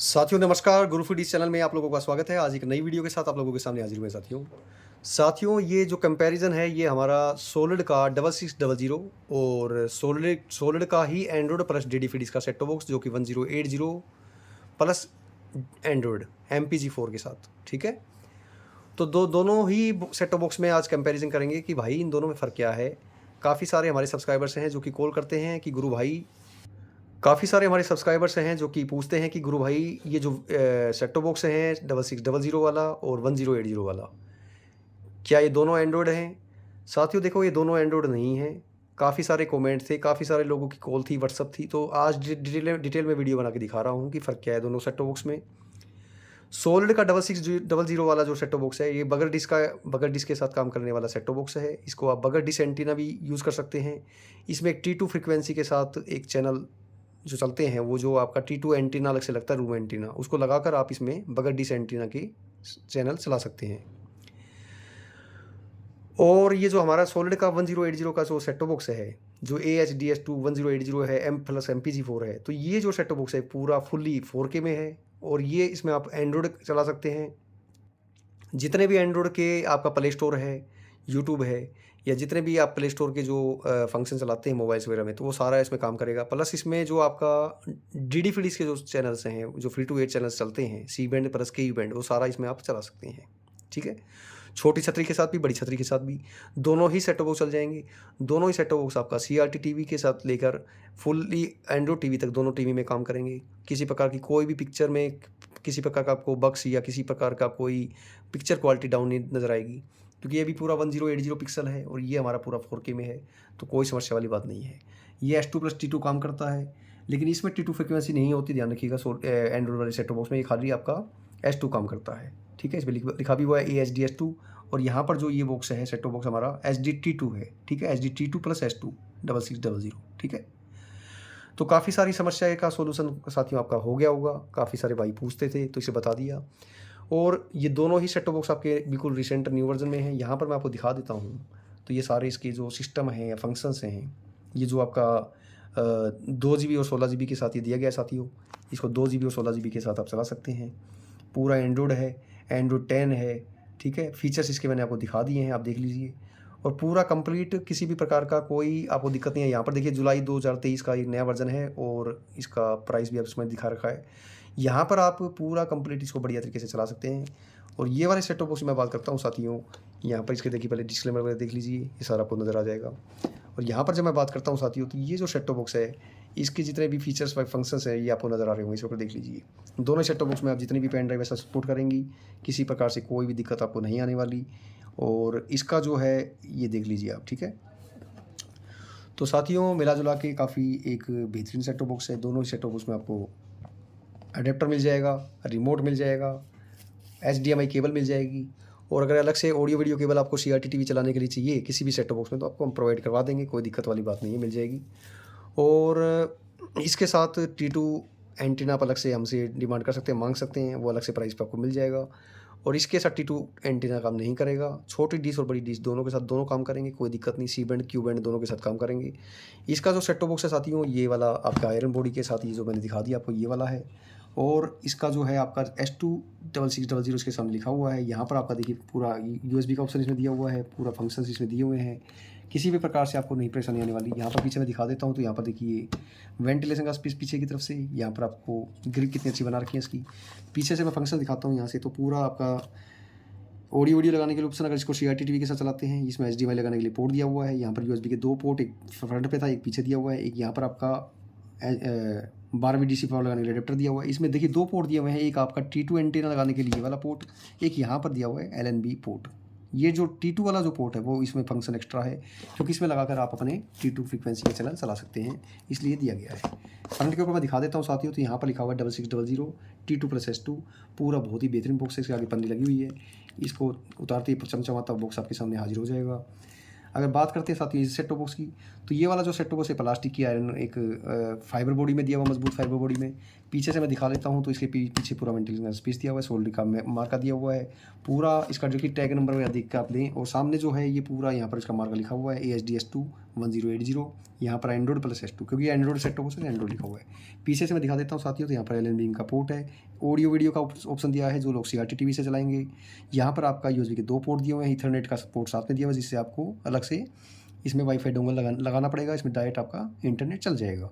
साथियों नमस्कार, गुरु foodies channel में आप लोगों का स्वागत है। आज एक नई वीडियो के साथ आप लोगों के सामने हाजिर हुए साथियों, ये जो कंपैरिजन है ये हमारा सोलिड का 6600 और सोलिड का ही एंड्रॉयड प्लस डीडी फीडीज का सेट टॉप बॉक्स जो कि 1080 प्लस एंड्रॉयड MPG4 के साथ, ठीक है। तो दोनों ही सेट टॉप बॉक्स में आज कंपैरिजन करेंगे कि भाई इन दोनों में फ़र्क क्या है। काफ़ी सारे हमारे सब्सक्राइबर्स हैं जो कि कॉल करते हैं कि गुरु भाई, काफ़ी सारे हमारे सब्सक्राइबर्स हैं जो कि पूछते हैं कि गुरु भाई ये जो सेट टॉप बॉक्स हैं 6600 वाला और 1080 वाला, क्या ये दोनों एंड्रॉयड हैं? साथियों देखो, ये दोनों एंड्रॉयड नहीं हैं। काफ़ी सारे कमेंट थे, काफ़ी सारे लोगों की कॉल थी, व्हाट्सअप थी, तो आज डिटेल में वीडियो बना के दिखा रहा हूँ कि फ़र्क क्या है दोनों सेट टॉप बॉक्स में। सोलिड का 6600 वाला जो सेट टॉप बॉक्स है ये बगैर डिश के साथ काम करने वाला सेट टॉप बॉक्स है। इसको आप बगैर डिश एंटीना भी यूज़ कर सकते हैं। इसमें एक T2 फ्रीक्वेंसी के साथ एक चैनल जो चलते हैं, वो जो आपका T2 एंटीना अलग से लगता है, रूम एंटीना, उसको लगाकर आप इसमें बगैर डिश एंटीना की चैनल चला सकते हैं। और ये जो हमारा सोलिड का 1080 का जो सेट टॉप बॉक्स है, जो AHDS2 1080 है, M+MPG4 है, तो ये जो सेट टॉप बॉक्स है पूरा फुल्ली 4K में है और ये इसमें आप एंड्रॉयड चला सकते हैं। जितने भी एंड्रॉयड के आपका प्ले स्टोर है, यूट्यूब है, या जितने भी आप प्ले स्टोर के जो फंक्शन चलाते हैं मोबाइल्स वगैरह में, तो वो सारा इसमें काम करेगा। प्लस इसमें जो आपका डीडी फ्रीडीज के जो चैनल्स हैं, जो फ्री टू एयर चैनल्स चलते हैं, सी बैंड प्लस के बैंड, वो सारा इसमें आप चला सकते हैं, ठीक है। छोटी छतरी के साथ भी, बड़ी छतरी के साथ भी, दोनों ही सेट टॉप बॉक्स चल जाएंगे। दोनों ही सेट टॉप बॉक्स आपका CRT टीवी के साथ लेकर फुल्ली एंड्रॉयड टीवी तक दोनों टीवी में काम करेंगे। किसी प्रकार की कोई भी पिक्चर में किसी प्रकार का आपको बग्स या किसी प्रकार का कोई पिक्चर क्वालिटी डाउन नहीं नज़र आएगी, क्योंकि ये भी पूरा 1080 पिक्सल है और ये हमारा पूरा 4K में है, तो कोई समस्या वाली बात नहीं है। ये S2+T2 काम करता है, लेकिन इसमें T2 फ्रिक्वेंसी नहीं होती, ध्यान रखिएगा। एंड्रॉयड वाले सेट टॉप बॉक्स में ये खाली आपका S2 काम करता है, ठीक है। इसमें लिखा भी हुआ है AHDS2, और यहाँ पर जो ये बॉक्स है सेट टॉप बॉक्स हमारा SDT2 है, ठीक है। SDT2 + S2 6600, ठीक है। तो काफ़ी सारी समस्या का सोल्यूशन साथियों आपका हो गया होगा। काफ़ी सारे भाई पूछते थे तो इसे बता दिया। और ये दोनों ही सेट टॉप बॉक्स आपके बिल्कुल रिसेंट न्यू वर्जन में है। यहाँ पर मैं आपको दिखा देता हूँ। तो ये सारे इसके जो सिस्टम हैं या फंक्शंस हैं, ये जो आपका 2 GB और 16 GB के साथ ये दिया गया है साथियों। इसको 2 GB और 16 GB के साथ आप चला सकते हैं। पूरा एंड्रॉयड है, एंड्रॉयड 10 है, ठीक है। फीचर्स इसके मैंने आपको दिखा दिए हैं, आप देख लीजिए। और पूरा कंप्लीट, किसी भी प्रकार का कोई आपको दिक्कत नहीं है। यहाँ पर देखिए जुलाई 2023 का ये नया वर्जन है और इसका प्राइस भी आप इसमें दिखा रखा है। यहाँ पर आप पूरा कंप्लीट इसको बढ़िया तरीके से चला सकते हैं। और ये वाले सेट टॉप बॉक्स मैं बात करता हूँ साथियों, यहाँ पर इसके देखिए पहले डिस्क्लेमर वगैरह देख लीजिए, ये सारा आपको नज़र आ जाएगा। और यहाँ पर जब मैं बात करता हूँ साथियों, तो ये जो सेट टॉप बॉक्स है, इसके जितने भी फीचर्स व फंक्शंस हैं ये आपको नज़र आ रहे होंगे, इसके ऊपर देख लीजिए। दोनों सेट टॉप बॉक्स में आप जितनी भी पेन ड्राइव ऐसा सपोर्ट करेंगी, किसी प्रकार से कोई भी दिक्कत आपको नहीं आने वाली। और इसका जो है ये देख लीजिए आप, ठीक है। तो साथियों मिला जुला के काफ़ी एक बेहतरीन सेट टॉप बॉक्स है। दोनों ही सेट टॉप बॉक्स में आपको अडेप्टर मिल जाएगा, रिमोट मिल जाएगा, HDMI केबल मिल जाएगी। और अगर अलग से ऑडियो वीडियो केबल आपको CRT टीवी चलाने के लिए चाहिए किसी भी सेट टॉप बॉक्स में, तो आपको हम प्रोवाइड करवा देंगे, कोई दिक्कत वाली बात नहीं है, मिल जाएगी। और इसके साथ T2 एंटीना आप अलग से हमसे डिमांड कर सकते हैं, मांग सकते हैं, वो अलग से प्राइस पे आपको मिल जाएगा। और इसके साथ T2 एंटीना काम नहीं करेगा। छोटी डिश और बड़ी डिश दोनों के साथ दोनों काम करेंगे, कोई दिक्कत नहीं। C बैंड Q बैंड दोनों के साथ काम करेंगे। इसका जो सेट टॉप बॉक्स है साथियों, ये वाला आपका आयरन बॉडी के साथ, ये जो मैंने दिखा दिया आपको, ये वाला है। और इसका जो है आपका S2 6600 इसके सामने लिखा हुआ है। यहाँ पर आपका देखिए पूरा USB का ऑप्शन इसमें दिया हुआ है, पूरा फंक्शंस इसमें दिए हुए हैं। किसी भी प्रकार से आपको नहीं परेशानी आने वाली। यहाँ पर पीछे मैं दिखा देता हूँ, तो यहाँ पर देखिए वेंटिलेशन का स्पेस पीछे की तरफ से, यहाँ पर आपको ग्रिप कितनी अच्छी बना रखी है इसकी। पीछे से मैं फंक्शन दिखाता हूँ यहाँ से, तो पूरा आपका ऑडियो वीडियो लगाने के लिए ऑप्शन, अगर इसको CRT टीवी के साथ चलाते हैं, इसमें HDMI लगाने के लिए पोर्ट दिया हुआ है। यहाँ पर USB के 2 पोर्ट, एक फ्रंट पे था, एक पीछे दिया हुआ है। एक यहाँ पर आपका 12V DC पावर लगाने के लिए अडेप्टर दिया हुआ है। इसमें देखिए 2 पोर्ट दिए हुए हैं, एक आपका T2 एंटीना लगाने के लिए वाला पोर्ट, एक यहाँ पर दिया हुआ है LNB पोर्ट। ये जो T2 वाला जो पोर्ट है वो इसमें फंक्शन एक्स्ट्रा है, क्योंकि इसमें लगाकर आप अपने T2 फ्रीक्वेंसी के चैनल चला सकते हैं, इसलिए दिया गया है। फ्रंट के ऊपर मैं दिखा देता हूँ साथियों, तो यहाँ पर लिखा हुआ है 6600 T2 + S2। पूरा बहुत ही बेहतरीन बॉक्स है, इसके आगे पन्नी लगी हुई है। इसको उतारते ही चमचमाता बॉक्स आपके सामने हाजिर हो जाएगा। अगर बात करते हैं साथियों इस सेट टॉप बॉक्स की, तो ये वाला जो सेट टॉप बॉक्स है प्लास्टिक की आयरन एक फाइबर बॉडी में दिया हुआ, मजबूत फाइबर बॉडी में। पीछे से मैं दिखा लेता हूँ, तो इसके पीछे पूरा मेंटेनेंस पीस दिया हुआ है, सोल्डर का मार्का दिया हुआ है पूरा। इसका जो कि टैग नंबर वगैरह देख के आप लें। और सामने जो है ये पूरा यहाँ पर इसका मार्का लिखा हुआ है AHDS2 1080, यहाँ पर एंड्रॉइड प्लस S2, क्योंकि एंड्रॉइड सेट टॉप बॉक्स में एंड्रॉइड लिखा हुआ है। पीछे से मैं दिखा देता हूँ साथियों, तो यहाँ पर LNB का पोर्ट है। ऑडियो वीडियो का ऑप्शन दिया है जो लोग CRT TV से चलाएंगे। यहाँ पर आपका USB के 2 पोर्ट दिए हुए हैं, ईथरनेट का पोर्ट साथ में दिया हुआ है, जिससे आपको अलग से इसमें वाईफाई डोंगल लगाना पड़ेगा। इसमें डायरेक्ट आपका इंटरनेट चल जाएगा।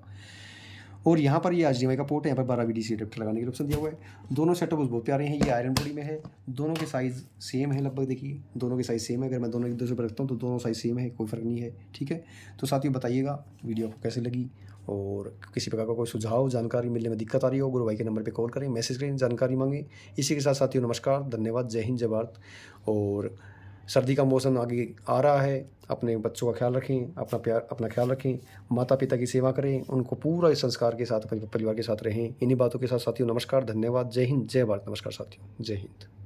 और यहाँ पर ये HDMI का पोर्ट है, यहाँ पर 12 VDC एडेप्टर लगाने के लिए ऑप्शन दिया हुआ है। दोनों सेटअप बहुत प्यारे हैं। ये आयरन बॉडी में है, दोनों के साइज़ सेम है लगभग। देखिए दोनों के साइज़ सेम है। अगर मैं दोनों एक दूसरे पर रखता हूँ तो दोनों साइज़ सेम है, कोई फ़र्क नहीं है। ठीक है, तो साथियों बताइएगा वीडियो आपको कैसी लगी, और किसी प्रकार का कोई सुझाव जानकारी मिलने में दिक्कत आ रही हो, गुरु भाई के नंबर पे कॉल करें, मैसेज करें, जानकारी मांगें। इसी के साथ साथियों नमस्कार, धन्यवाद, जय हिंद, जय भारत। और सर्दी का मौसम आगे आ रहा है, अपने बच्चों का ख्याल रखें, अपना ख्याल रखें, माता पिता की सेवा करें, उनको पूरा इस संस्कार के साथ अपने परिवार के साथ रहें। इन्हीं बातों के साथ साथियों नमस्कार, धन्यवाद, जय हिंद, जय भारत। नमस्कार साथियों, जय हिंद।